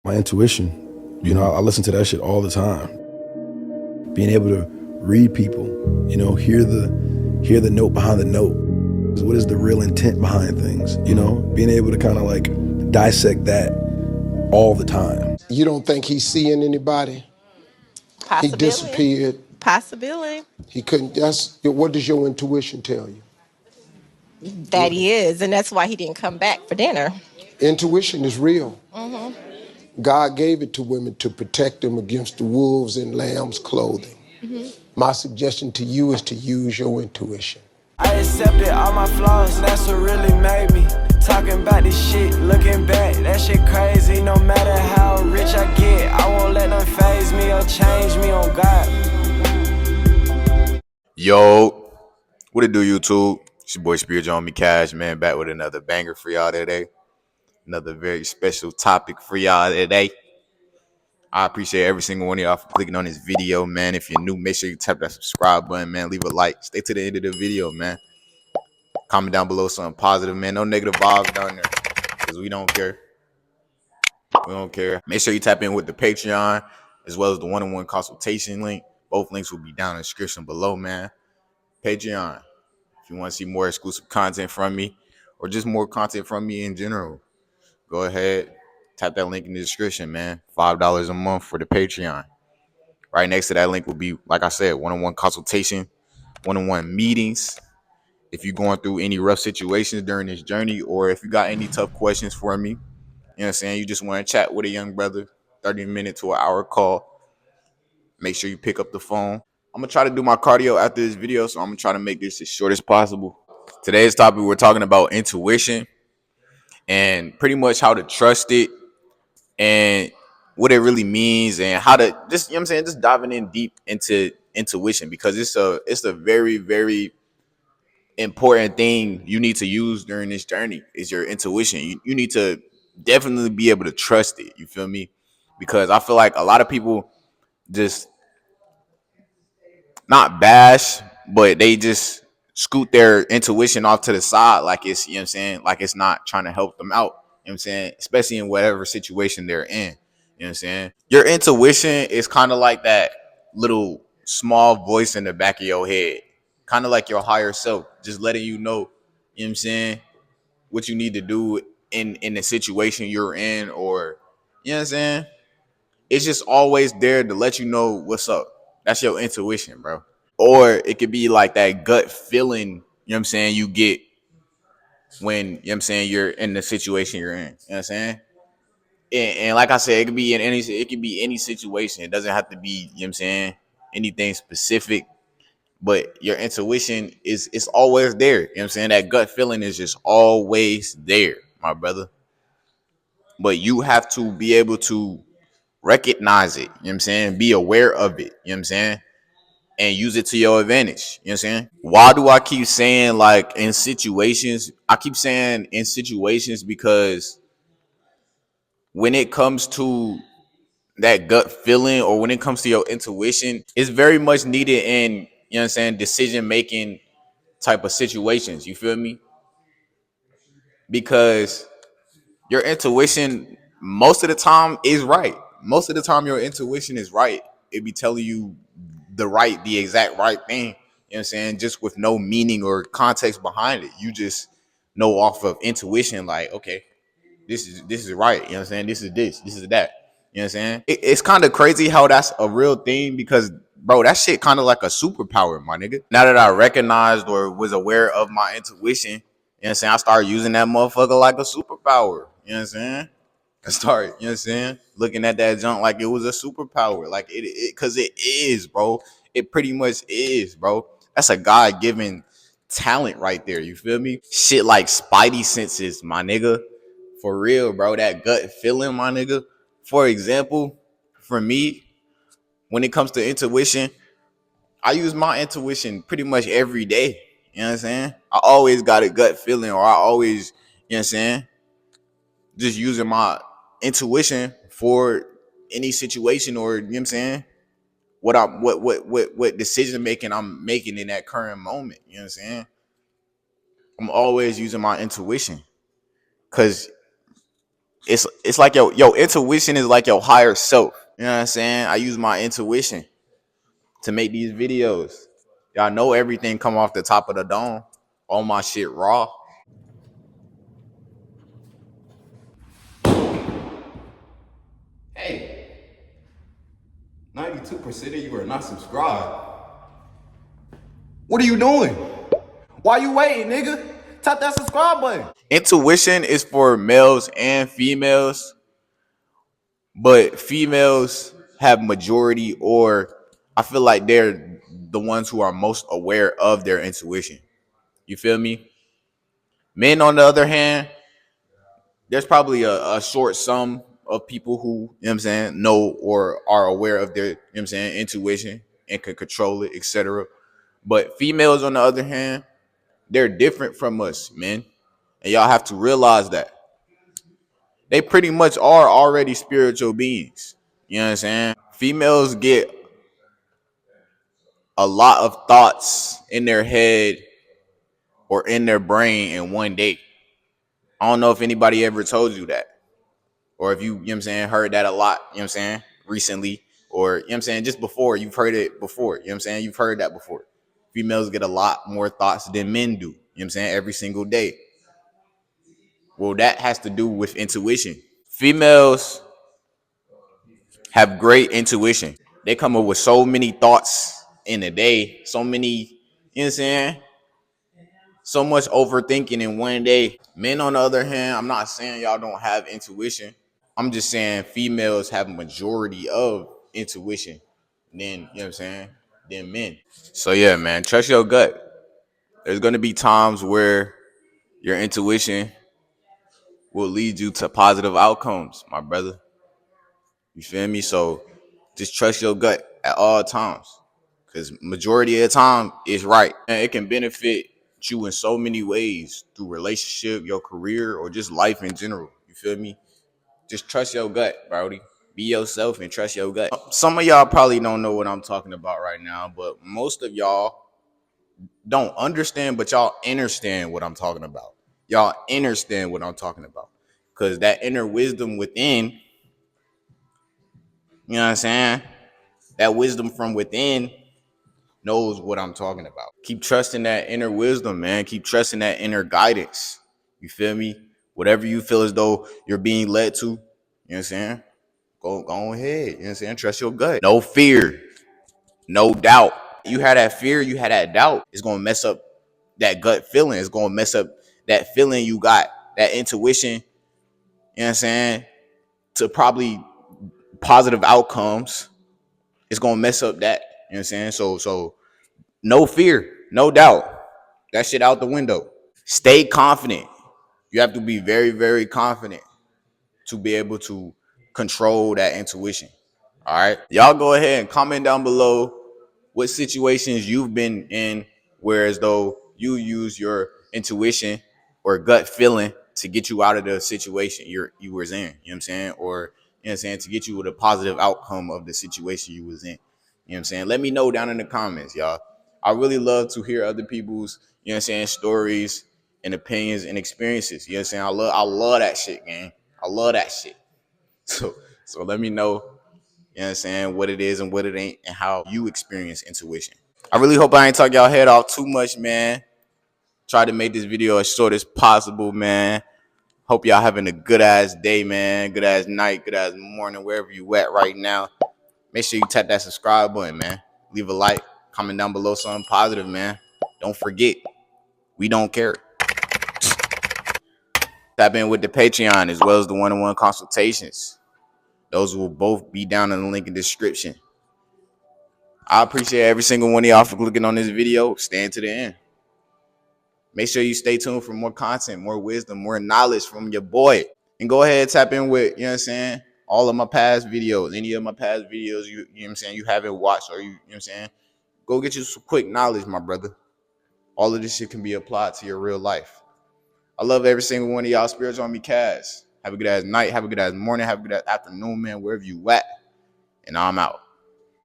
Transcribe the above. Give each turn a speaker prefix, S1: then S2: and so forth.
S1: My intuition, I listen to that shit all the time. Being able to read people, hear the note behind the note. What is the real intent behind things? Being able to kind of like dissect that all the time.
S2: You don't think he's seeing anybody? He
S3: Possibility.
S2: disappeared.
S3: Possibility.
S2: He couldn't. That's what does your intuition tell you?
S3: That he is, and that's why he didn't come back for dinner.
S2: Intuition is real.
S3: Hmm.
S2: God gave it to women to protect them against the wolves in lamb's clothing.
S3: Hmm.
S2: My suggestion to you is to use your intuition.
S4: I accepted all my flaws, that's what really made me. Talking about this shit, looking back, that shit crazy. No matter how rich I get, I won't let them phase me or change me on God.
S5: Yo, what it do, YouTube? It's your boy Spirit John Me Cash, man, back with another banger for y'all today. Another very special topic for y'all today. I appreciate every single one of y'all for clicking on this video, man. If you're new, make sure you tap that subscribe button, man. Leave a like. Stay to the end of the video, man. Comment down below something positive, man. No negative vibes down there, because we don't care. We don't care. Make sure you tap in with the Patreon, as well as the one-on-one consultation link. Both links will be down in the description below, man. Patreon. If you want to see more exclusive content from me or just more content from me in general, go ahead, tap that link in the description, man. $5 a month for the Patreon. Right next to that link will be, like I said, one-on-one consultation, one-on-one meetings. If you're going through any rough situations during this journey, or if you got any tough questions for me, you know what I'm saying, you just want to chat with a young brother, 30-minute to an hour call, make sure you pick up the phone. I'm going to try to do my cardio after this video, so I'm going to try to make this as short as possible. Today's topic, we're talking about intuition and pretty much how to trust it and what it really means and how to just, you know what I'm saying, just diving in deep into intuition, because it's a very, very important thing you need to use during this journey is your intuition. You need to definitely be able to trust it. You feel me? Because I feel like a lot of people just not bash, but they just scoot their intuition off to the side like it's, you know what I'm saying, like it's not trying to help them out. You know what I'm saying? Especially in whatever situation they're in. You know what I'm saying? Your intuition is kind of like that little small voice in the back of your head. Kind of like your higher self, just letting you know, you know what I'm saying, what you need to do in the situation you're in, or you know what I'm saying? It's just always there to let you know what's up. That's your intuition, bro. Or it could be like that gut feeling, you know what I'm saying, you get when, you know what I'm saying, you're in the situation you're in. You know what I'm saying? And like I said, it could be any situation. It doesn't have to be, you know what I'm saying, anything specific. But your intuition is always there. You know what I'm saying? That gut feeling is just always there, my brother. But you have to be able to recognize it. You know what I'm saying? Be aware of it. You know what I'm saying? And use it to your advantage. You know what I'm saying? Why do I keep saying like in situations? I keep saying in situations because when it comes to that gut feeling, or when it comes to your intuition, it's very much needed in, you know what I'm saying, decision making type of situations. You feel me? Because your intuition most of the time is right. Most of the time your intuition is right. It be telling you the exact right thing. You know what I'm saying? Just with no meaning or context behind it. You just know off of intuition, like, okay, this is right. You know what I'm saying? This is that. You know what I'm saying? It's kind of crazy how that's a real thing, because bro, that shit kind of like a superpower, my nigga. Now that I recognized or was aware of my intuition, you know what I'm saying, I started using that motherfucker like a superpower. You know what I'm saying? I started, you know what I'm saying, looking at that junk like it was a superpower. Like cause it is, bro. It pretty much is, bro. That's a God-given talent right there. You feel me? Shit like spidey senses, my nigga. For real, bro. That gut feeling, my nigga. For example, for me, when it comes to intuition, I use my intuition pretty much every day. You know what I'm saying? I always got a gut feeling, or I always, you know what I'm saying, just using my intuition for any situation, or you know what I'm saying, what decision making I'm making in that current moment. You know what I'm saying? I'm always using my intuition, because It's like your intuition is like your higher self. You know what I'm saying? I use my intuition to make these videos. Y'all know everything come off the top of the dome. All my shit raw.
S6: Hey, 92% of you are not subscribed. What are you doing? Why you waiting, nigga? Tap that subscribe button.
S5: Intuition is for males and females, but females have majority, or I feel like they're the ones who are most aware of their intuition. You feel me? Men, on the other hand, there's probably a short sum of people who, you know what I'm saying, know or are aware of their, you know what I'm saying, intuition and can control it, etc. But females, on the other hand, they're different from us, men. And y'all have to realize that. They pretty much are already spiritual beings. You know what I'm saying? Females get a lot of thoughts in their head or in their brain in one day. I don't know if anybody ever told you that. Or if you know what I'm saying, heard that a lot, you know what I'm saying, recently. Or, you know what I'm saying, just before, you've heard it before. You know what I'm saying? You've heard that before. Females get a lot more thoughts than men do. You know what I'm saying? Every single day. Well, that has to do with intuition. Females have great intuition. They come up with so many thoughts in a day, so many, you know what I'm saying? So much overthinking in one day. Men, on the other hand, I'm not saying y'all don't have intuition. I'm just saying females have a majority of intuition than, you know what I'm saying, than men. So yeah, man, trust your gut. There's gonna be times where your intuition will lead you to positive outcomes, my brother. You feel me? So just trust your gut at all times. Cause majority of the time it's right. And it can benefit you in so many ways through relationship, your career, or just life in general. You feel me? Just trust your gut, Brody. Be yourself and trust your gut. Some of y'all probably don't know what I'm talking about right now, but most of y'all don't understand, but y'all understand what I'm talking about. Y'all understand what I'm talking about. Because that inner wisdom within, you know what I'm saying? That wisdom from within knows what I'm talking about. Keep trusting that inner wisdom, man. Keep trusting that inner guidance. You feel me? Whatever you feel as though you're being led to, you know what I'm saying? Go ahead. You know what I'm saying? Trust your gut. No fear. No doubt. You had that fear, you had that doubt. It's gonna mess up that gut feeling. It's gonna mess up that feeling you got, that intuition, you know what I'm saying, to probably positive outcomes. It's gonna mess up that. You know what I'm saying? So no fear, no doubt. That shit out the window. Stay confident. You have to be very, very confident to be able to control that intuition. All right. Y'all go ahead and comment down below what situations you've been in where as though you use your intuition or gut feeling to get you out of the situation you was in. You know what I'm saying? Or, you know what I'm saying, to get you with a positive outcome of the situation you was in. You know what I'm saying? Let me know down in the comments, y'all. I really love to hear other people's, you know what I'm saying, stories and opinions and experiences. You know what I'm saying? I love that shit, man. I love that shit. So let me know, you know what I'm saying, what it is and what it ain't and how you experience intuition. I really hope I ain't talk y'all head off too much, man. Try to make this video as short as possible, man. Hope y'all having a good ass day, man. Good ass night, good ass morning, wherever you at right now. Make sure you tap that subscribe button, man. Leave a like, comment down below something positive, man. Don't forget, we don't care. Tap in with the Patreon as well as the one-on-one consultations. Those will both be down in the link in the description. I appreciate every single one of y'all for clicking on this video. Staying to the end. Make sure you stay tuned for more content, more wisdom, more knowledge from your boy. And go ahead and tap in with, you know what I'm saying, all of my past videos. Any of my past videos you know what I'm saying, you haven't watched or you know what I'm saying, go get you some quick knowledge, my brother. All of this shit can be applied to your real life. I love every single one of y'all. Spiritual on me, Cash. Have a good ass night. Have a good ass morning. Have a good ass afternoon, man, wherever you at. And I'm out.